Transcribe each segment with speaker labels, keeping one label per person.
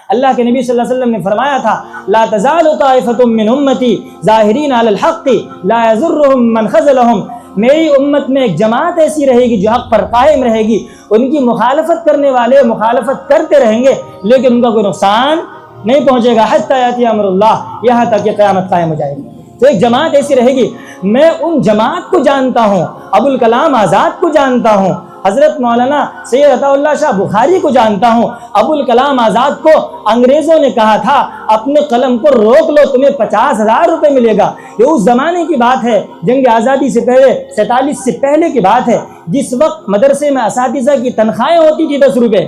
Speaker 1: اللہ کے نبی صلی اللہ علیہ وسلم نے فرمایا تھا لا تزال طائفۃ من امتی ظاہرین علی الحق لا یضرهم من خذلهم، میری امت میں ایک جماعت ایسی رہے گی جو حق پر قائم رہے گی، ان کی مخالفت کرنے والے مخالفت کرتے رہیں گے لیکن ان کا کوئی نقصان نہیں پہنچے گا حتی یاتی امر اللہ، یہاں تک کہ قیامت قائم ہو جائے گی۔ تو ایک جماعت ایسی رہے گی۔ میں ان جماعت کو جانتا ہوں، ابوالکلام آزاد کو جانتا ہوں، حضرت مولانا سید عطا اللہ شاہ بخاری کو جانتا ہوں۔ ابوالکلام آزاد کو انگریزوں نے کہا تھا اپنے قلم کو روک لو تمہیں 50,000 روپے ملے گا۔ یہ اس زمانے کی بات ہے، جنگ آزادی سے پہلے 47 سے پہلے کی بات ہے، جس وقت مدرسے میں اساتذہ کی تنخواہیں ہوتی تھی 10 روپے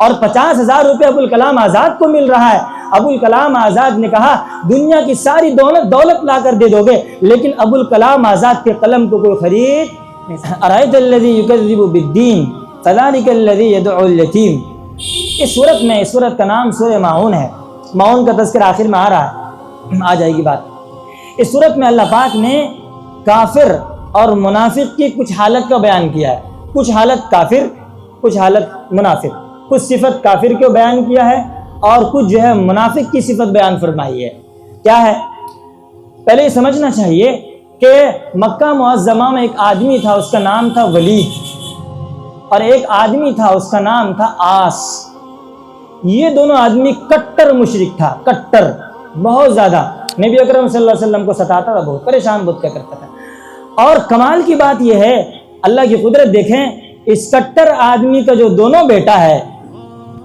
Speaker 1: اور 50,000 روپے ابوالکلام آزاد کو مل رہا ہے۔ ابوالکلام آزاد نے کہا دنیا کی ساری دولت لا کر دے دو گے لیکن ابوالکلام آزاد کے قلم کو کوئی خرید نہیں۔ ارأیت الذی یکذب بالدین فذلک الذی یدعو الیتیم۔ اس سورت کا نام سورہ ماعون ہے۔ ماعون کا تذکرہ آخر میں آ رہا ہے، آ جائے گی بات۔ اس سورت میں اللہ پاک نے کافر اور منافق کی کچھ حالت کا بیان کیا ہے، کچھ حالت کافر کچھ حالت منافق، کچھ صفت کافر کو بیان کیا ہے اور کچھ جو ہے منافق کی صفت بیان فرمائی ہے۔ کیا ہے؟ پہلے یہ سمجھنا چاہیے کہ مکہ معظمہ میں ایک آدمی تھا، اس کا نام تھا ولید، اور ایک آدمی تھا اس کا نام تھا آس۔ یہ دونوں آدمی کٹر مشرک تھا، کٹر بہت زیادہ، نبی اکرم صلی اللہ علیہ وسلم کو ستاتا تھا، بہت پریشان بہت کیا کرتا تھا۔ اور کمال کی بات یہ ہے، اللہ کی قدرت دیکھیں، اس کٹر آدمی کا جو دونوں بیٹا ہے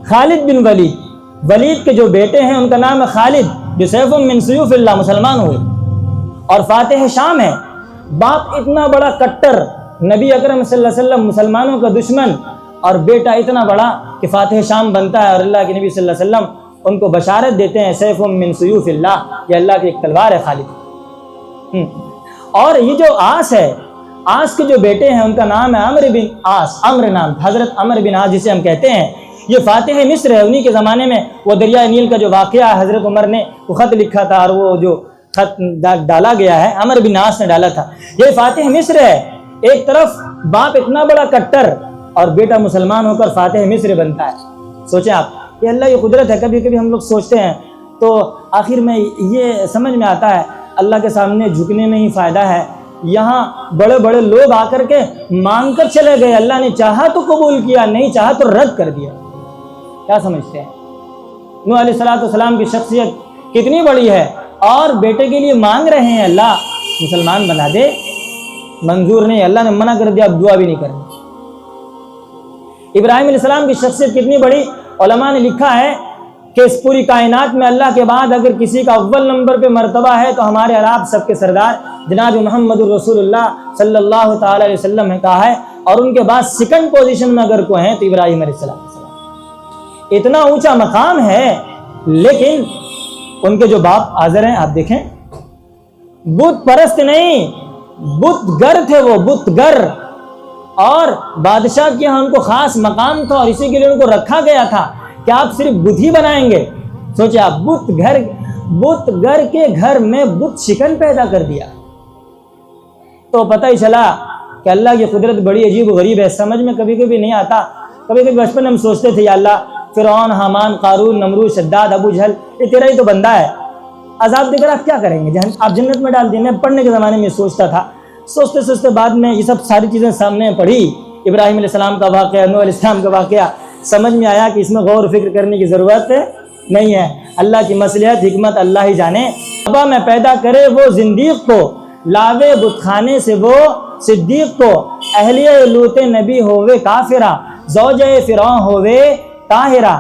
Speaker 1: خالد بن ولید کے جو بیٹے ہیں ان کا نام ہے خالد جو سیف من سیوف اللہ، مسلمان ہوئے، اور فاتح شام ہے۔ باپ اتنا بڑا کٹر، نبی اکرم صلی اللہ علیہ وسلم مسلمانوں کا دشمن، اور بیٹا اتنا بڑا کہ فاتح شام بنتا ہے، اور اللہ کے نبی صلی اللہ علیہ وسلم ان کو بشارت دیتے ہیں سیف من سیوف اللہ، یہ اللہ کی ایک تلوار ہے خالد۔ اور یہ جو آس ہے، آس کے جو بیٹے ہیں ان کا نام ہے عمرو بن آس، عمرو نام، حضرت عمرو بن آس جسے ہم کہتے ہیں، یہ فاتح مصر ہے۔ انہی کے زمانے میں وہ دریائے نیل کا جو واقعہ ہے، حضرت عمر نے وہ خط لکھا تھا اور وہ جو خط ڈالا گیا ہے عمرو بن آس نے ڈالا تھا۔ یہ فاتح مصر ہے، ایک طرف باپ اتنا بڑا کٹر اور بیٹا مسلمان ہو کر فاتح مصر بنتا ہے۔ سوچیں آپ، یہ اللہ کی قدرت ہے۔ کبھی کبھی ہم لوگ سوچتے ہیں تو آخر میں یہ سمجھ میں آتا ہے اللہ کے سامنے جھکنے میں ہی فائدہ ہے۔ یہاں بڑے بڑے لوگ آ کر کے مانگ کر چلے گئے، اللہ نے چاہا تو قبول کیا، نہیں چاہا تو رد کر دیا۔ کیا سمجھتے ہیں؟ نوح علیہ السلام کی شخصیت کتنی بڑی ہے، اور بیٹے کے لیے مانگ رہے ہیں اللہ مسلمان بنا دے، منظور نہیں، اللہ نے منع کر دیا، اب دعا بھی نہیں کرنی۔ ابراہیم علیہ السلام کی شخصیت کتنی بڑی، علماء نے لکھا ہے کہ اس پوری کائنات میں اللہ کے بعد اگر کسی کا اول نمبر پہ مرتبہ ہے تو ہمارے اور آپ سب کے سردار جناب محمد الرسول اللہ صلی اللہ تعالی علیہ وسلم نے کہا ہے، اور ان کے بعد سیکنڈ پوزیشن میں اگر کوئی ہیں تو ابراہیم علیہ السلام۔ اتنا اونچا مقام ہے، لیکن ان کے جو باپ حاضر ہیں آپ دیکھیں، بت پرست نہیں، بت گر تھے، وہ بت گر، اور بادشاہ کے یہاں ان کو خاص مقام تھا اور اسی کے لیے ان کو رکھا گیا تھا کہ آپ صرف بت ہی بنائیں گے۔ سوچیں آپ، بت گر کے گھر میں بت شکن پیدا کر دیا، تو پتہ ہی چلا کہ اللہ کی قدرت بڑی عجیب و غریب ہے۔ سمجھ میں کبھی کبھی نہیں آتا، کبھی کبھی بچپن میں ہم سوچتے تھے یا اللہ فرعون، حامان، قارون، نمرود، شداد، ابو جہل، یہ تیرا ہی تو بندہ ہے، عذاب دے کر آپ کیا کریں گے؟ آپ جنت میں ڈال دیں۔ میں پڑھنے کے زمانے میں سوچتا تھا، سوچتے بعد میں یہ سب ساری چیزیں سامنے پڑھی، ابراہیم علیہ السلام کا واقعہ، نوح علیہ السلام کا واقعہ، سمجھ میں آیا کہ اس میں غور و فکر کرنے کی ضرورت نہیں ہے، اللہ کی مصلحت حکمت اللہ ہی جانے۔ ابا میں پیدا کرے وہ زندیق کو، لاوے بت خانے سے وہ صدیق کو، اہلیہ لوط نبی ہووے کافرہ، زوجہ فرعون ہووے طاہرہ،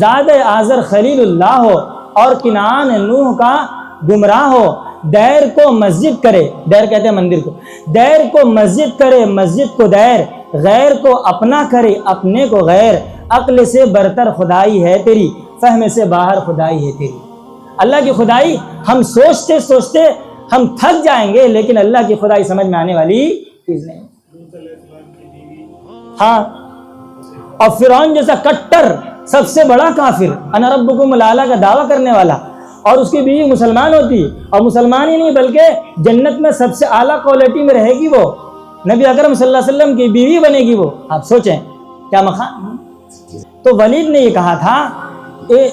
Speaker 1: زاد آزر خلیل اللہ ہو، اور کنعان نوح کا گمراہ ہو، دیر کو مسجد کرے، دیر کہتے ہیں مندر کو، دیر کو مسجد کرے، مسجد کو دیر، غیر کو اپنا کرے، اپنے کو غیر، عقل سے برتر خدائی ہے تیری، فہم سے باہر خدائی ہے تیری۔ اللہ کی خدائی ہم سوچتے ہم تھک جائیں گے، لیکن اللہ کی خدائی سمجھ میں آنے والی چیز نہیں۔ ہاں، اور فرعون جیسا کٹر سب سے بڑا کافر، انا ربکم الاعلی کا دعویٰ کرنے والا، اور اس کی بیوی مسلمان ہوتی، اور مسلمان ہی نہیں بلکہ جنت میں سب سے اعلیٰ کوالٹی میں رہے گی، وہ نبی اکرم صلی اللہ علیہ وسلم کی بیوی بنے گی وہ۔ آپ سوچیں کیا مقام۔ تو ولید نے یہ کہا تھا،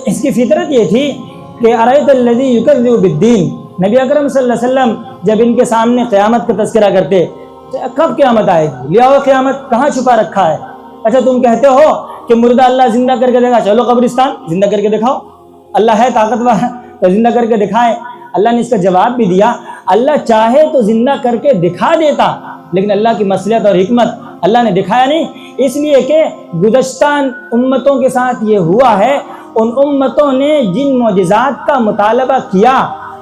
Speaker 1: اس کی فطرت یہ تھی کہ ارایت الذی یکذب بالدین، نبی اکرم صلی اللہ علیہ وسلم جب ان کے سامنے قیامت کا تذکرہ کرتے، کب قیامت آئے گی، لے آؤ قیامت، کہاں چھپا رکھا ہے؟ اچھا تم کہتے ہو کہ مردہ اللہ زندہ کر کے دکھا، چلو قبرستان زندہ کر کے دکھاؤ، اللہ ہے طاقتور تو زندہ کر کے دکھائے۔ اللہ نے اس کا جواب بھی دیا، اللہ چاہے تو زندہ کر کے دکھا دیتا، لیکن اللہ کی مصلحت اور حکمت، اللہ نے دکھایا نہیں، اس لیے کہ گزشتہ امتوں کے ساتھ یہ ہوا ہے، ان امتوں نے جن معجزات کا مطالبہ کیا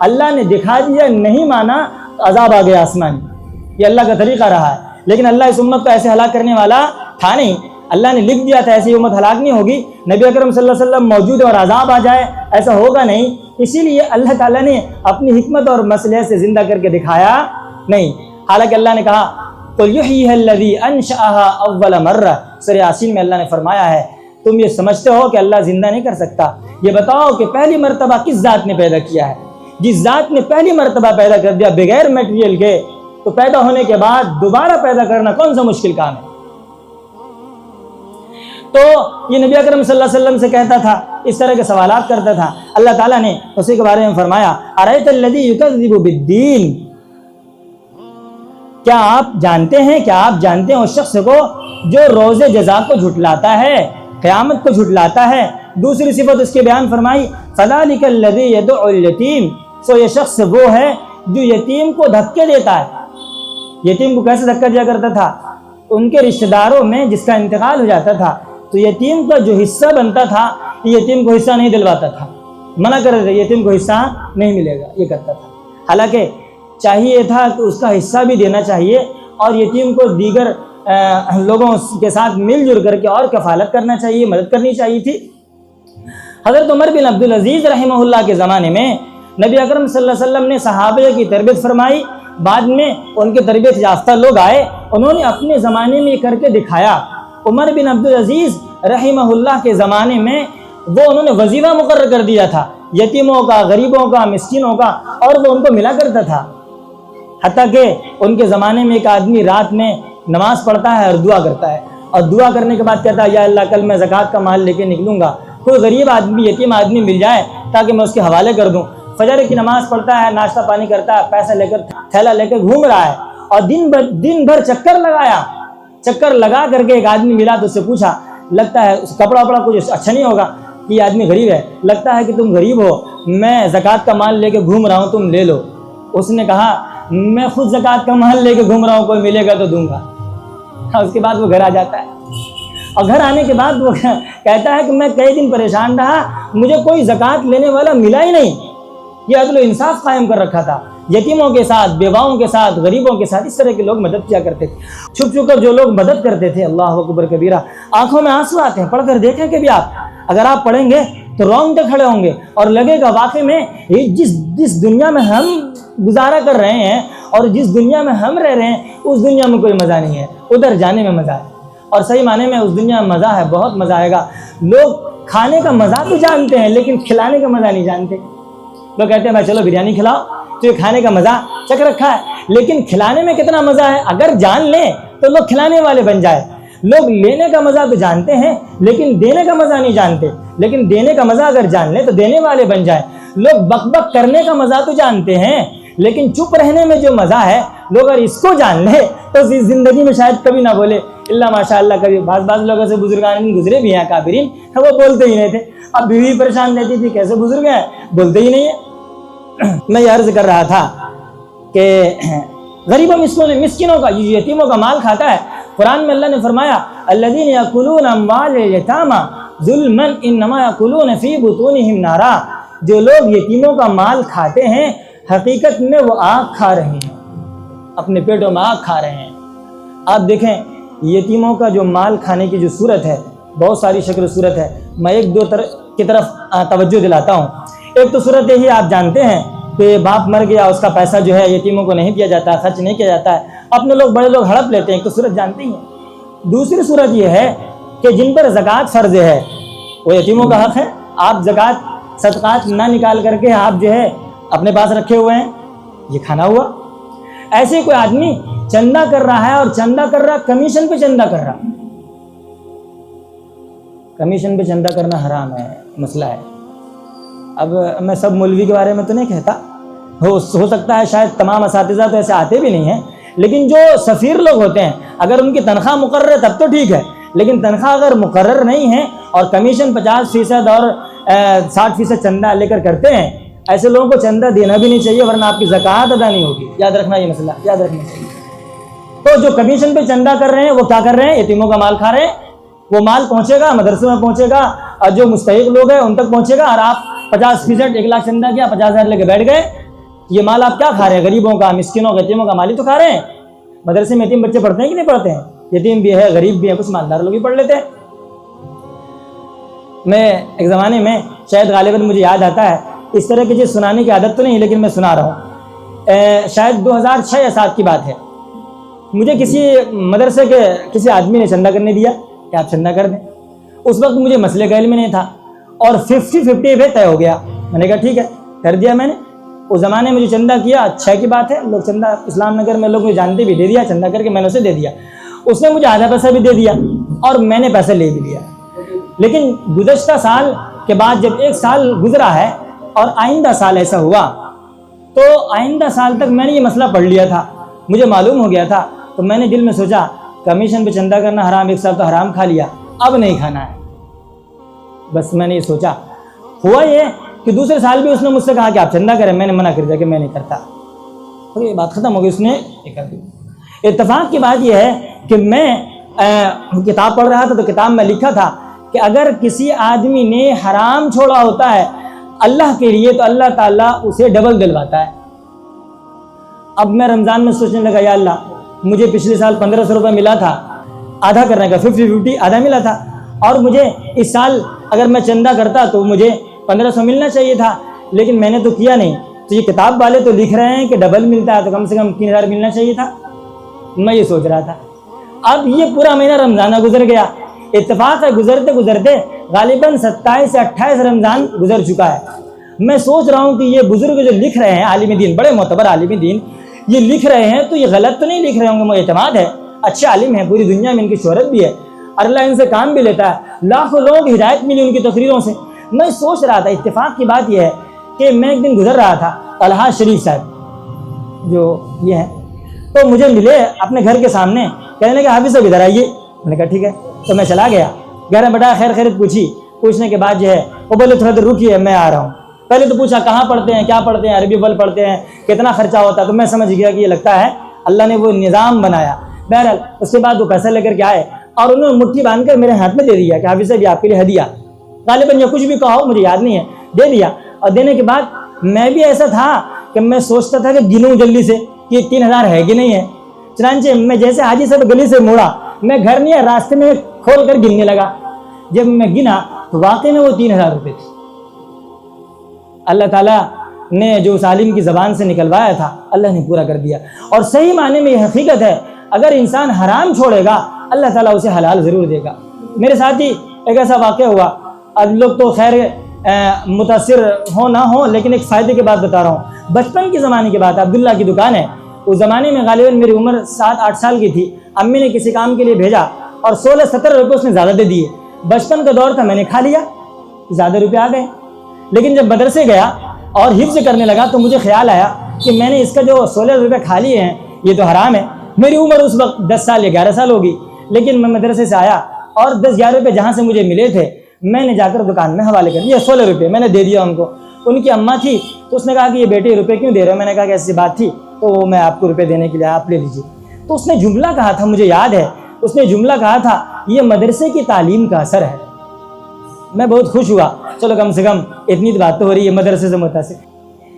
Speaker 1: اللہ نے دکھا دیا، نہیں مانا تو عذاب آ گیا آسمانی، یہ اللہ کا طریقہ رہا ہے۔ لیکن اللہ اس امت کو ایسے ہلاک کرنے والا تھا نہیں، اللہ نے لکھ دیا تھا ایسی امت ہلاک نہیں ہوگی، نبی اکرم صلی اللہ علیہ وسلم موجود اور عذاب آ جائے، ایسا ہوگا نہیں، اسی لیے اللہ تعالیٰ نے اپنی حکمت اور مصلحت سے زندہ کر کے دکھایا نہیں۔ حالانکہ اللہ نے کہا قُلْ يُحْيِيهَا الَّذِي أَنشَأَهَا أَوَّلَ مَرَّةٍ، سورہ یاسین میں اللہ نے فرمایا ہے تم یہ سمجھتے ہو کہ اللہ زندہ نہیں کر سکتا، یہ بتاؤ کہ پہلی مرتبہ کس ذات نے پیدا کیا ہے؟ جس ذات نے پہلی مرتبہ پیدا کر دیا بغیر میٹیریل کے، تو پیدا ہونے کے بعد دوبارہ پیدا کرنا کون سا مشکل کام ہے؟ تو یہ نبی اکرم صلی اللہ علیہ وسلم سے کہتا تھا، اس طرح کے سوالات کرتا تھا، اللہ تعالیٰ نے اسی کے بارے میں فرمایا ارایت الذی یکذب بالدین، کیا آپ جانتے ہیں اس شخص کو جو روز جزا کو جھٹلاتا ہے، قیامت کو جھٹلاتا ہے؟ دوسری صفت اس کے بیان فرمائی فذلک الذی یدعو الیتیم، سو یہ شخص وہ ہے جو یتیم کو دھکے دیتا ہے۔ یتیم کو کیسے دھکا دیا کرتا تھا؟ ان کے رشتہ داروں میں جس کا انتقال ہو جاتا تھا تو یتیم کا جو حصہ بنتا تھا یتیم کو حصہ نہیں دلواتا تھا، منع کر دیتے یتیم کو حصہ نہیں ملے گا، یہ کرتا تھا۔ حالانکہ چاہیے تھا کہ اس کا حصہ بھی دینا چاہیے اور یتیم کو دیگر لوگوں کے ساتھ مل جل کر کے اور کفالت کرنا چاہیے، مدد کرنی چاہیے تھی۔ حضرت عمر بن عبدالعزیز رحمہ اللہ کے زمانے میں نبی اکرم صلی اللہ علیہ وسلم نے صحابہ کی تربیت فرمائی، بعد میں ان کے تربیت یافتہ لوگ آئے، انہوں نے اپنے زمانے میں یہ کر کے دکھایا۔ عمر بن عبدالعزیز رحمہ اللہ کے زمانے میں انہوں نے وظیفہ مقرر کر دیا تھا یتیموں کا، غریبوں کا، مسکینوں کا، اور وہ ان کو ملا کرتا تھا۔ حتیٰ کہ ان کے زمانے میں ایک آدمی رات میں نماز پڑھتا ہے اور دعا کرتا ہے، اور دعا کرنے کے بعد کہتا ہے یا اللہ کل میں زکوٰۃ کا مال لے کے نکلوں گا، کوئی غریب آدمی، یتیم آدمی مل جائے تاکہ میں اس کے حوالے کر دوں۔ فجر کی نماز پڑھتا ہے، ناشتہ پانی کرتا ہے، پیسہ لے کر تھیلا لے کے گھوم رہا ہے، اور دن بھر چکر لگا کر کے ایک آدمی ملا تو اس سے پوچھا، لگتا ہے اس کپڑا وپڑا کچھ اچھا نہیں ہوگا، یہ آدمی غریب ہے، لگتا ہے کہ تم غریب ہو، میں زکوٰۃ کا مال لے کے گھوم رہا ہوں، تم لے لو۔ اس نے کہا میں خود زکوٰۃ کا مال لے کے گھوم رہا ہوں، کوئی ملے گا تو دوں گا۔ اس کے بعد وہ گھر آ جاتا ہے، اور گھر آنے کے بعد وہ کہتا ہے کہ میں کئی دن پریشان رہا، مجھے کوئی زکوٰۃ لینے والا ملا ہی نہیں۔ یہ عدل و انصاف قائم کر رکھا تھا، یتیموں کے ساتھ، بیواؤں کے ساتھ، غریبوں کے ساتھ، اس طرح کے لوگ مدد کیا کرتے تھے۔ چھپ چھپ کر جو لوگ مدد کرتے تھے، اللہ اکبر کبیرہ، آنکھوں میں آنسو آتے ہیں، پڑھ کر دیکھیں کہ بھی اگر آپ پڑھیں گے تو رونگٹے کھڑے ہوں گے، اور لگے گا واقعی میں جس دنیا میں ہم گزارا کر رہے ہیں اور جس دنیا میں ہم رہ رہے ہیں اس دنیا میں کوئی مزہ نہیں ہے، ادھر جانے میں مزہ ہے، اور صحیح معنی میں اس دنیا میں مزہ ہے، بہت مزہ آئے گا۔ لوگ کھانے کا مزہ تو جانتے ہیں لیکن کھلانے کا مزہ نہیں جانتے۔ لوگ کہتے ہیں بھائی چلو بریانی کھلاؤ، تو یہ کھانے کا مزہ چکھ رکھا ہے، لیکن کھلانے میں کتنا مزہ ہے اگر جان لیں تو لوگ کھلانے والے بن جائے۔ لوگ لینے کا مزہ تو جانتے ہیں لیکن دینے کا مزہ نہیں جانتے، لیکن دینے کا مزہ اگر جان لیں تو دینے والے بن جائے۔ لوگ بک بک کرنے کا مزہ تو جانتے ہیں لیکن چپ رہنے میں جو مزہ ہے، لوگ اگر اس کو جان لے تو زندگی میں شاید کبھی نہ بولے اللہ ماشاء اللہ۔ کبھی بعض لوگوں سے بزرگان گزرے بھی ہیں کابرین، وہ بولتے ہی نہیں تھے، اب بیوی پریشان رہتی تھی کیسے بزرگ ہیں، بولتے ہی نہیں ہیں۔ میں یہ عرض کر رہا تھا کہ غریبوں مسکینوں کا، یتیموں کا مال کھاتا ہے۔ قرآن میں اللہ نے فرمایا الذین یاکلون اموال الیتامی ظلما انما یاکلون فی بطونہم نارا، جو لوگ یتیموں کا مال کھاتے ہیں حقیقت میں وہ آگ کھا رہے ہیں، اپنے پیٹوں میں آگ کھا رہے ہیں۔ آپ دیکھیں یتیموں کا جو مال کھانے کی جو صورت ہے، بہت ساری شکل و صورت ہے، میں ایک دو کی طرف توجہ دلاتا ہوں۔ ایک تو صورت یہی آپ جانتے ہیں کہ باپ مر گیا، اس کا پیسہ جو ہے یتیموں کو نہیں دیا جاتا، خرچ نہیں کیا جاتا ہے، اپنے لوگ بڑے لوگ ہڑپ لیتے ہیں، ایک تو صورت جانتے ہی ہیں۔ دوسری صورت یہ ہے کہ جن پر زکوٰۃ فرض ہے وہ یتیموں کا حق ہے، آپ زکوٰۃ صدقات نہ نکال کر کے آپ جو ہے اپنے پاس رکھے ہوئے ہیں، یہ کھانا ہوا۔ ایسے کوئی آدمی چندہ کر رہا ہے، اور چندہ کر رہا کمیشن پہ چندہ کر رہا، کمیشن پہ چندہ کرنا حرام ہے، مسئلہ ہے۔ اب میں سب مولوی کے بارے میں تو نہیں کہتا، ہو سکتا ہے شاید تمام اساتذہ تو ایسے آتے بھی نہیں ہیں، لیکن جو سفیر لوگ ہوتے ہیں اگر ان کی تنخواہ مقرر ہے تب تو ٹھیک ہے، لیکن تنخواہ اگر مقرر نہیں ہے اور کمیشن 50% اور 60% چندہ لے کر کرتے ہیں، ایسے لوگوں کو چندہ دینا بھی نہیں چاہیے، ورنہ آپ کی زکوٰۃ ادا نہیں ہوگی۔ یاد رکھنا یہ مسئلہ، یاد رکھنا چاہیے۔ تو جو کمیشن پہ چندہ کر رہے ہیں وہ کیا کر رہے ہیں؟ یتیموں کا مال کھا رہے ہیں۔ وہ مال پہنچے گا، مدرسوں میں پہنچے گا، اور جو مستحق لوگ ہیں ان تک پہنچے گا، اور آپ 50%، 1 لاکھ چندہ کیا، 50,000 لے کے بیٹھ گئے۔ یہ مال آپ کیا کھا رہے ہیں؟ غریبوں کا، مسکینوں کا، یتیموں کا مال ہی تو کھا رہے ہیں۔ مدرسے میں یتیم بچے پڑھتے ہیں کہ نہیں پڑھتے ہیں؟ یتیم بھی ہے، غریب بھی ہے، کچھ مالدار لوگ بھی پڑھ لیتے ہیں۔ میں ایک زمانے میں شاید غالباً مجھے یاد آتا ہے، اس طرح کی چیز سنانے کی عادت تو نہیں لیکن میں سنا رہا ہوں، شاید 2006 یا 7 کی بات ہے۔ مجھے کسی مدرسے کے کسی آدمی نے چندہ کرنے دیا کہ آپ چندہ کر دیں۔ اس وقت مجھے مسئلے کا علم نہیں تھا اور 50-50 پہ طے ہو گیا۔ میں نے کہا ٹھیک ہے، کر دیا میں نے۔ اس زمانے میں جو چندہ کیا، 6 کی بات ہے، لوگ چندہ اسلام نگر میں لوگ مجھے جانتے بھی، دے دیا چندہ کر کے، میں نے اسے دے دیا۔ اس نے مجھے آدھا پیسہ بھی دے دیا اور میں نے پیسہ لے بھی لیا۔ لیکن گزشتہ سال کے بعد جب 1 سال گزرا ہے اور آئندہ سال ایسا ہوا، تو آئندہ سال تک میں نے یہ مسئلہ پڑھ لیا تھا، مجھے معلوم ہو گیا تھا، تو میں نے دل میں سوچا کمیشن پہ چندہ کرنا حرام، 1 سال تو حرام کھا لیا، اب نہیں کھانا ہے۔ بس میں نے یہ سوچا۔ ہوا یہ کہ دوسرے سال بھی اس نے مجھ سے کہا کہ آپ چندہ کریں، میں نے منع کر دیا کہ میں نہیں کرتا۔ تو یہ بات ختم ہو گئی، اس نے یہ کر دی۔ اتفاق کی بات یہ ہے کہ میں کتاب پڑھ رہا تھا تو کتاب میں لکھا تھا کہ اگر کسی آدمی نے حرام چھوڑا ہوتا ہے اللہ کے لیے تو اللہ تعالیٰ اسے ڈبل دلواتا ہے۔ اب میں رمضان میں سوچنے لگا، یا اللہ مجھے پچھلے سال 1500 روپے ملا تھا، آدھا کرنے کا 50-50 آدھا ملا تھا، اور مجھے اس سال اگر میں چندہ کرتا تو مجھے 1500 ملنا چاہیے تھا، لیکن میں نے تو کیا نہیں۔ تو یہ کتاب والے تو لکھ رہے ہیں کہ ڈبل ملتا ہے، تو کم سے کم 3000 ملنا چاہیے تھا۔ میں یہ سوچ رہا تھا۔ اب یہ پورا مہینہ رمضانہ گزر گیا، اتفاق ہے گزرتے گزرتے غالباً 27 سے 28 رمضان گزر چکا ہے۔ میں سوچ رہا ہوں کہ یہ بزرگ جو لکھ رہے ہیں، عالم دین، بڑے معتبر عالم دین، یہ لکھ رہے ہیں تو یہ غلط تو نہیں لکھ رہے ہوں گے، مجھے اعتماد ہے، اچھے عالم ہیں، پوری دنیا میں ان کی شہرت بھی ہے، اللہ ان سے کام بھی لیتا ہے، لاکھوں لوگوں کی ہدایت ملی ان کی تقریروں سے۔ میں سوچ رہا تھا، اتفاق کی بات یہ ہے کہ میں ایک دن گزر رہا تھا، طلحہ شریف صاحب جو یہ ہے، تو مجھے ملے اپنے گھر کے سامنے، کہنے لگے حافظ صاحب ادھر آئیے۔ میں نے کہا ٹھیک ہے، تو میں چلا گیا، گھر میں بیٹھا، خیر خیریت پوچھی، پوچھنے کے بعد جو ہے وہ بولے تھوڑا دیر رکیے میں آ رہا ہوں۔ پہلے تو پوچھا کہاں پڑھتے ہیں، کیا پڑھتے ہیں، عربی بل پڑھتے ہیں، کتنا خرچہ ہوتا ہے، تو میں سمجھ گیا کہ یہ لگتا ہے اللہ نے وہ نظام بنایا۔ بہرحال اس کے بعد وہ پیسہ لے کر کے آئے اور انہوں نے مٹھی باندھ کر میرے ہاتھ میں دے دیا کہ حافظ صاحب یہ آپ کے لیے ہدیہ، غالباً یہ کچھ بھی کہا ہو مجھے یاد نہیں ہے، دے دیا۔ اور دینے کے بعد میں بھی ایسا تھا کہ میں سوچتا تھا کہ گنوں جلدی سے کہ 3000 ہے کہ نہیں ہے، چنانچہ میں جیسے حاجی صاحب گلی سے موڑا، میں گھر نہیں ہے راستے میں کھول کر گننے لگا۔ جب میں گنا تو واقعی میں وہ 3000 روپے تھے۔ اللہ تعالیٰ نے جو اس عالم کی زبان سے نکلوایا تھا اللہ نے پورا کر دیا۔ اور صحیح معنی میں یہ حقیقت ہے، اگر انسان حرام چھوڑے گا اللہ تعالیٰ اسے حلال ضرور دے گا۔ میرے ساتھ ہی ایک ایسا واقعہ ہوا، اب لوگ تو خیر متاثر ہو نہ ہو، لیکن ایک فائدے کی بات بتا رہا ہوں۔ بچپن کے زمانے کی بات ہے، عبداللہ کی دکان ہے، اس زمانے میں غالباً میری عمر 7-8 سال کی تھی۔ امی نے کسی کام کے لیے بھیجا اور 16-17 روپے اس نے زیادہ دے دیے۔ بچپن کا دور تھا، میں نے کھا لیا، زیادہ روپے آ گئے۔ لیکن جب مدرسے گیا اور حفظ کرنے لگا تو مجھے خیال آیا کہ میں نے اس کا جو 16 روپے کھا لیے ہیں یہ تو حرام ہے۔ میری عمر اس وقت 10 سال یا 11 سال ہوگی، لیکن میں مدرسے سے آیا اور 10-11 روپے جہاں سے مجھے ملے تھے میں نے جا کر دکان میں حوالے کر دیے، 16 روپے میں نے دے دیا ان کو۔ ان کی اماں تھی تو اس نے کہا کہ یہ بیٹے روپے کیوں دے رہے ہو؟ میں نے کہا کہ ایسی بات تھی تو میں آپ کو روپے دینے کے لیے، آپ لے لیجیے۔ تو اس نے جملہ کہا تھا، مجھے یاد ہے اس نے جملہ کہا تھا، یہ مدرسے کی تعلیم کا اثر ہے۔ میں بہت خوش ہوا، چلو کم سے کم اتنی بات تو ہو رہی ہے مدرسے سے متاثر۔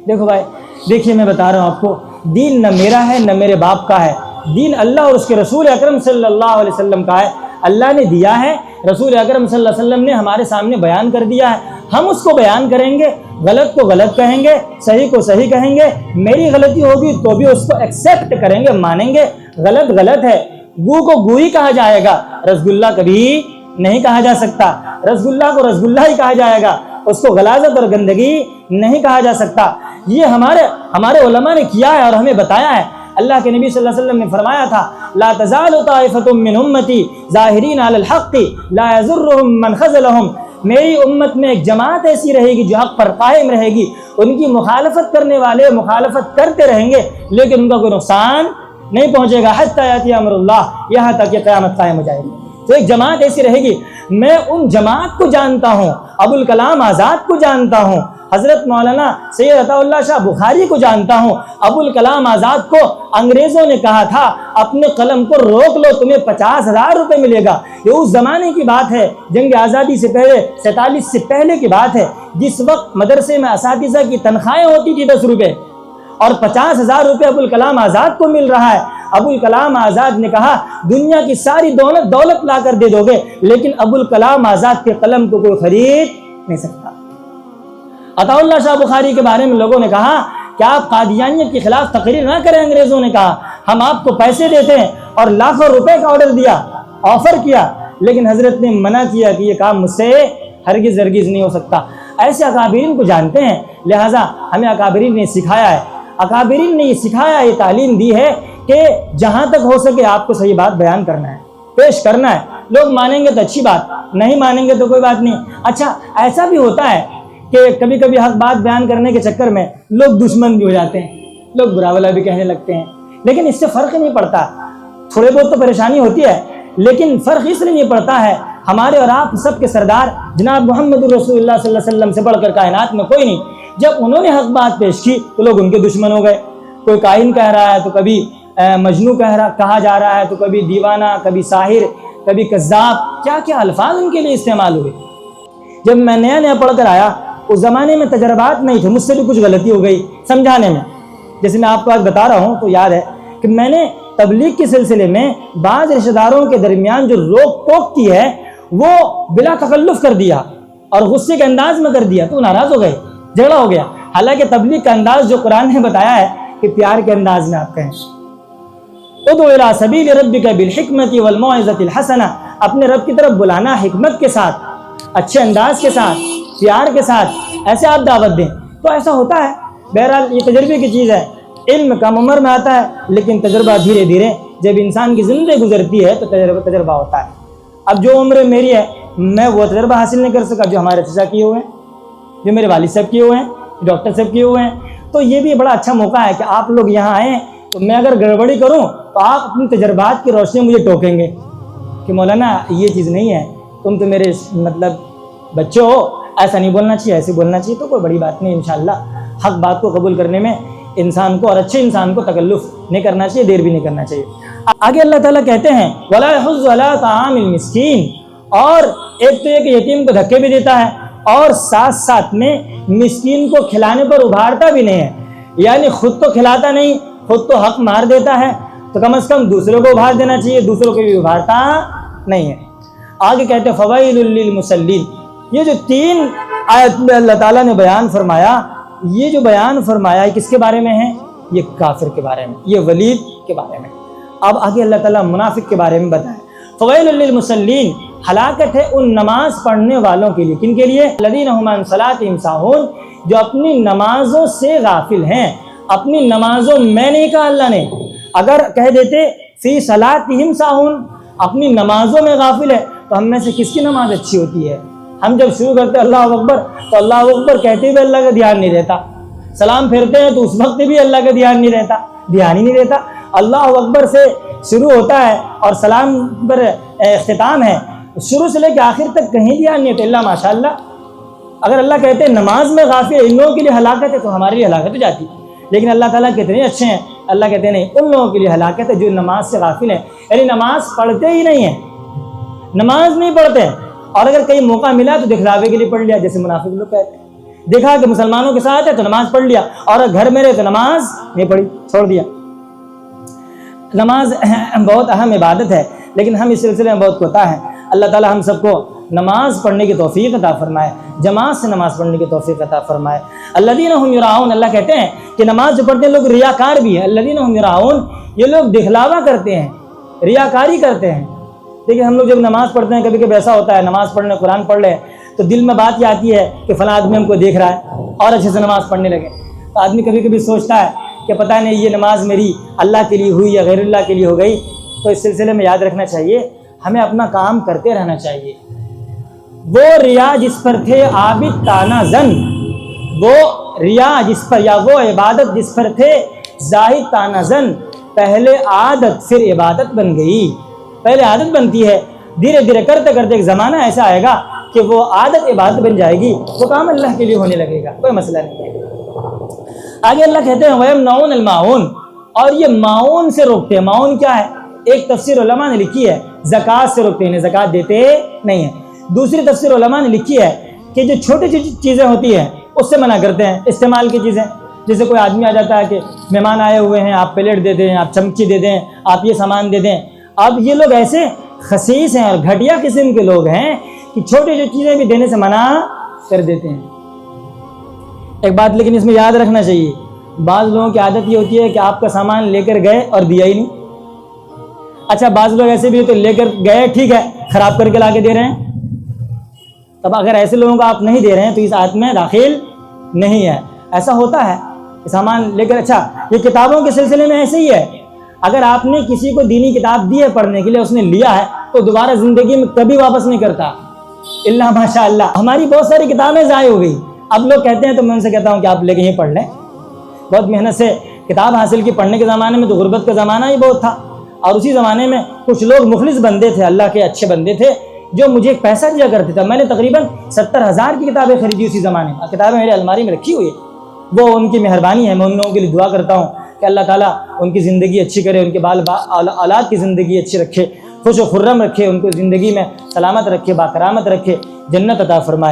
Speaker 1: دیکھو بھائی، دیکھیے میں بتا رہا ہوں آپ کو، دین نہ میرا ہے نہ میرے باپ کا ہے، دین اللہ اور اس کے رسول اکرم صلی اللہ علیہ وسلم کا ہے۔ اللہ نے دیا ہے، رسول اکرم صلی اللہ علیہ وسلم نے ہمارے سامنے بیان کر دیا ہے، ہم اس کو بیان کریں گے، غلط کو غلط کہیں گے، صحیح کو صحیح کہیں گے، میری غلطی ہوگی تو بھی اس کو ایکسیپٹ کریں گے، مانیں گے، غلط غلط ہے۔ گو کو گو ہی کہا جائے گا، رسگلہ کبھی نہیں کہا جا سکتا، رسگلہ کو رسگلہ ہی کہا جائے گا، اس کو غلاظت اور گندگی نہیں کہا جا سکتا۔ یہ ہمارے علماء نے کیا ہے اور ہمیں بتایا ہے۔ اللہ کے نبی صلی اللہ علیہ وسلم نے فرمایا تھا لا تزال طائفة من امتی ظاہرین علی الحق لا یضرهم من خذلهم، میری امت میں ایک جماعت ایسی رہے گی جو حق پر قائم رہے گی، ان کی مخالفت کرنے والے مخالفت کرتے رہیں گے لیکن ان کا کوئی نقصان نہیں پہنچے گا، حتی یاتی امر اللہ، یہاں تک کہ قیامت قائم ہو جائے گی۔ تو ایک جماعت ایسی رہے گی، میں ان جماعت کو جانتا ہوں، ابوالکلام آزاد کو جانتا ہوں، حضرت مولانا سید عطا اللہ شاہ بخاری کو جانتا ہوں۔ ابوالکلام آزاد کو انگریزوں نے کہا تھا اپنے قلم کو روک لو تمہیں 50,000 روپے ملے گا، یہ اس زمانے کی بات ہے، جنگ آزادی سے پہلے 47 سے پہلے کی بات ہے، جس وقت مدرسے میں اساتذہ کی تنخواہیں ہوتی تھی 10 روپے اور 50,000 روپے ابوالکلام آزاد کو مل رہا ہے۔ ابوالکلام آزاد نے کہا دنیا کی ساری دولت لا کر دے دو گے لیکن ابوالکلام آزاد کے قلم کو کوئی خرید نہیں سکتا۔ عطا اللہ شاہ بخاری کے بارے میں لوگوں نے کہا کہ آپ قادیانیت کے خلاف تقریر نہ کریں، انگریزوں نے کہا ہم آپ کو پیسے دیتے ہیں اور لاکھوں روپے کا آرڈر دیا، آفر کیا، لیکن حضرت نے منع کیا کہ یہ کام مجھ سے ہرگز نہیں ہو سکتا۔ ایسے اکابرین کو جانتے ہیں، لہٰذا ہمیں اکابرین نے سکھایا ہے، اکابرین نے یہ سکھایا، یہ تعلیم دی ہے کہ جہاں تک ہو سکے آپ کو صحیح بات بیان کرنا ہے، پیش کرنا ہے، لوگ مانیں گے تو اچھی بات، نہیں مانیں گے تو کوئی بات نہیں۔ اچھا ایسا بھی ہوتا ہے کہ کبھی کبھی حق بات بیان کرنے کے چکر میں لوگ دشمن بھی ہو جاتے ہیں، لوگ برا بھلا بھی کہنے لگتے ہیں، لیکن اس سے فرق نہیں پڑتا، تھوڑے بہت تو پریشانی ہوتی ہے لیکن فرق اس لیے نہیں پڑتا ہے، ہمارے اور آپ سب کے سردار جناب محمد رسول اللہ صلی اللہ علیہ وسلم سے بڑھ کر کائنات میں کوئی نہیں، جب انہوں نے حق بات پیش کی تو لوگ ان کے دشمن ہو گئے، کوئی کاہن کہہ رہا ہے تو کبھی مجنوں کہا جا رہا ہے تو کبھی دیوانہ، کبھی ساحر، کبھی کذاب، کیا کیا الفاظ ان کے لیے استعمال ہوئے۔ جب میں نیا پڑھ کر آیا اس زمانے میں تجربات نہیں تھے، مجھ سے بھی کچھ غلطی ہو گئی سمجھانے میں، جیسے میں آپ کو آج بتا رہا ہوں تو یاد ہے کہ میں نے تبلیغ کے سلسلے میں بعض رشتہ داروں کے درمیان جو روک ٹوک کی ہے وہ بلا تکلف کر دیا اور غصے کے انداز میں کر دیا، تو ناراض ہو گئے، جھگڑا ہو گیا، حالانکہ تبلیغ کا انداز جو قرآن نے بتایا ہے کہ پیار کے انداز میں آپ کہیں ادعو الی سبیل ربک بالحکمت والموعظۃ الحسنہ، اپنے رب کی طرف بلانا حکمت کے ساتھ، اچھے انداز کے ساتھ، پیار کے ساتھ، ایسے آپ دعوت دیں تو ایسا ہوتا ہے۔ بہرحال یہ تجربے کی چیز ہے، علم کم عمر میں آتا ہے لیکن تجربہ دھیرے دھیرے جب انسان کی زندگی گزرتی ہے تو تجربہ ہوتا ہے۔ اب جو عمر میری ہے میں وہ تجربہ حاصل نہیں کر سکا جو ہمارے چچا کیے ہوئے ہیں، جو میرے والد صاحب کیے ہوئے ہیں، ڈاکٹر صاحب کیے ہوئے ہیں، تو یہ بھی بڑا اچھا موقع ہے کہ آپ لوگ یہاں آئیں تو میں اگر گڑبڑی کروں تو آپ اپنی تجربات کی روشنی مجھے ٹوکیں گے کہ مولانا یہ چیز نہیں ہے، تم تو میرے مطلب بچے ہو، ایسا نہیں بولنا چاہیے، ایسے بولنا چاہیے، تو کوئی بڑی بات نہیں، انشاءاللہ حق بات کو قبول کرنے میں انسان کو اور اچھے انسان کو تکلف نہیں کرنا چاہیے، دیر بھی نہیں کرنا چاہیے۔ آگے اللہ تعالیٰ کہتے ہیں وَلَا يَحُضُّ عَلَىٰ طَعَامِ الْمِسْكِينِ، اور ایک تو یہ کہ یتیم کو دھکے بھی دیتا ہے اور ساتھ ساتھ میں مسکین کو کھلانے پر ابھارتا بھی نہیں ہے، یعنی خود تو کھلاتا نہیں، خود تو حق مار دیتا ہے تو کم از کم دوسروں کو ابھار دینا چاہیے، دوسروں کو بھی ابھارتا نہیں ہے۔ آگے کہتے ہیں فَوَيْلٌ لِّلْمُصَلِّينَ، یہ جو 3 آیت میں اللہ تعالیٰ نے بیان فرمایا، یہ جو بیان فرمایا کس کے بارے میں ہے؟ یہ کافر کے بارے میں، یہ ولید کے بارے میں۔ اب آگے اللہ تعالیٰ منافق کے بارے میں بتائیں، فَوَيْلٌ لِّلْمُصَلِّينَ، ہلاکت ہے ان نماز پڑھنے والوں کے لیے، کن کے لیے؟ الَّذِينَ هُمْ عَنْ صَلَاتِهِمْ سَاهُونَ، جو اپنی نمازوں سے غافل ہیں، اپنی نمازوں میں نہیں کہا اللہ نے، اگر کہہ دیتے فی صلاتہم ساہون، اپنی نمازوں میں غافل ہے تو ہم میں سے کس کی نماز اچھی ہوتی ہے؟ ہم جب شروع کرتے اللہ اکبر تو اللہ اکبر کہتے ہوئے اللہ کا دھیان نہیں رہتا، سلام پھیرتے ہیں تو اس وقت بھی اللہ کا دھیان نہیں رہتا، دھیان ہی نہیں رہتا، اللہ اکبر سے شروع ہوتا ہے اور سلام پر اختتام ہے، شروع سے لے کے آخر تک کہیں دھیان نہیں رہتا اللہ ماشاءاللہ۔ اگر اللہ کہتے ہیں نماز میں غافل ان لوگوں کے لیے ہلاکت ہے تو ہمارے لیے ہلاکت ہو جاتی، لیکن اللہ تعالیٰ کتنے اچھے ہیں، اللہ کہتے ہیں نہیں، ان لوگوں کے لیے ہلاکت ہے جو نماز سے غافل ہیں، یعنی نماز پڑھتے ہی نہیں ہیں، نماز نہیں پڑھتے، اور اگر کہیں موقع ملا تو دکھلاوے کے لیے پڑھ لیا، جیسے منافق لوگ کہتے ہیں، دیکھا کہ مسلمانوں کے ساتھ ہے تو نماز پڑھ لیا، اور گھر میں رہے تو نماز نہیں پڑھی، چھوڑ دیا۔ نماز بہت اہم عبادت ہے لیکن ہم اس سلسلے میں بہت کوتا ہیں، اللہ تعالیٰ ہم سب کو نماز پڑھنے کی توفیق عطا فرمائے، جماعت سے نماز پڑھنے کی توفیق عطا فرمائے۔ الذین هم یراؤن، اللہ کہتے ہیں کہ نماز جو پڑھتے ہیں لوگ ریاکار بھی ہیں، الذین هم یراؤن، یہ لوگ دکھلاوا کرتے ہیں، ریاکاری کرتے ہیں۔ دیکھیں ہم لوگ جب نماز پڑھتے ہیں کبھی کبھی ایسا ہوتا ہے نماز پڑھنے قرآن پڑھ لیں تو دل میں بات یہ آتی ہے کہ فلاں آدمی ہم کو دیکھ رہا ہے اور اچھے سے نماز پڑھنے لگے، تو آدمی کبھی کبھی سوچتا ہے کہ پتہ نہیں یہ نماز میری اللہ کے لیے ہوئی یا غیر اللہ کے لیے ہو گئی، تو اس سلسلے میں یاد رکھنا چاہیے ہمیں اپنا کام کرتے رہنا چاہیے۔ وہ ریا جس پر تھے عابد تانا زن، وہ ریا جس پر یا وہ عبادت جس پر تھے زاہد تانا زن، پہلے عادت پھر عبادت بن گئی۔ پہلے عادت بنتی ہے، دھیرے دھیرے کرتے کرتے ایک زمانہ ایسا آئے گا کہ وہ عادت عبادت بن جائے گی، وہ کام اللہ کے لیے ہونے لگے گا، کوئی مسئلہ نہیں ہے۔ آگے اللہ کہتے ہیں وَيَمْنَعُونَ الْمَاعُونَ، اور یہ معاون سے روکتے ہیں۔ معاون کیا ہے؟ ایک تفسیر علماء نے لکھی ہے زکوٰۃ سے روکتے ہیں، زکوٰۃ دیتے نہیں ہیں۔ دوسری تفسیر علماء نے لکھی ہے کہ جو چھوٹی چھوٹی چیزیں ہوتی ہیں اس سے منع کرتے ہیں، استعمال کی چیزیں، جیسے کوئی آدمی آ جاتا ہے کہ مہمان آئے ہوئے ہیں، آپ پلیٹ دے دیں، آپ چمچی دے دیں، آپ یہ سامان دے دیں۔ اب یہ لوگ ایسے خسیس ہیں اور گھٹیا قسم کے لوگ ہیں کہ چھوٹی چھوٹی چیزیں بھی دینے سے منع کر دیتے ہیں۔ ایک بات لیکن اس میں یاد رکھنا چاہیے، بعض لوگوں کی عادت یہ ہوتی ہے کہ آپ کا سامان لے کر گئے اور دیا ہی نہیں۔ اچھا بعض لوگ ایسے بھی ہوتے لے کر گئے، ٹھیک ہے، خراب کر کے لا کے دے رہے ہیں۔ تب اگر ایسے لوگوں کو آپ نہیں دے رہے ہیں تو اس آیت میں داخل نہیں ہے۔ ایسا ہوتا ہے کہ سامان لے کر، اچھا یہ کتابوں کے سلسلے میں ایسے ہی ہے، اگر آپ نے کسی کو دینی کتاب دی ہے پڑھنے کے لیے، اس نے لیا ہے تو دوبارہ زندگی میں کبھی واپس نہیں کرتا، اللہ ماشاء اللہ۔ ہماری بہت ساری کتابیں ضائع ہو گئی، اب لوگ کہتے ہیں تو میں ان سے کہتا ہوں کہ آپ لے کے ہی پڑھ لیں۔ بہت محنت سے کتاب حاصل کی، پڑھنے کے زمانے میں تو غربت کا زمانہ ہی بہت تھا، اور اسی زمانے میں کچھ لوگ مخلص بندے تھے، اللہ کے اچھے بندے تھے، جو مجھے ایک پیسہ دیا کرتے تھے۔ میں نے تقریباً 70,000 کی کتابیں خریدی اسی زمانے میں، کتابیں میرے الماری میں رکھی ہوئی ہے۔ وہ ان کی مہربانی ہے، میں ان لوگوں کے لیے دعا کرتا ہوں کہ اللہ تعالیٰ ان کی زندگی اچھی کرے، ان کے اولاد کی زندگی اچھی رکھے، خوش و خرم رکھے، ان کو زندگی میں سلامت رکھے، باکرامت رکھے، جنت عطا فرمائے۔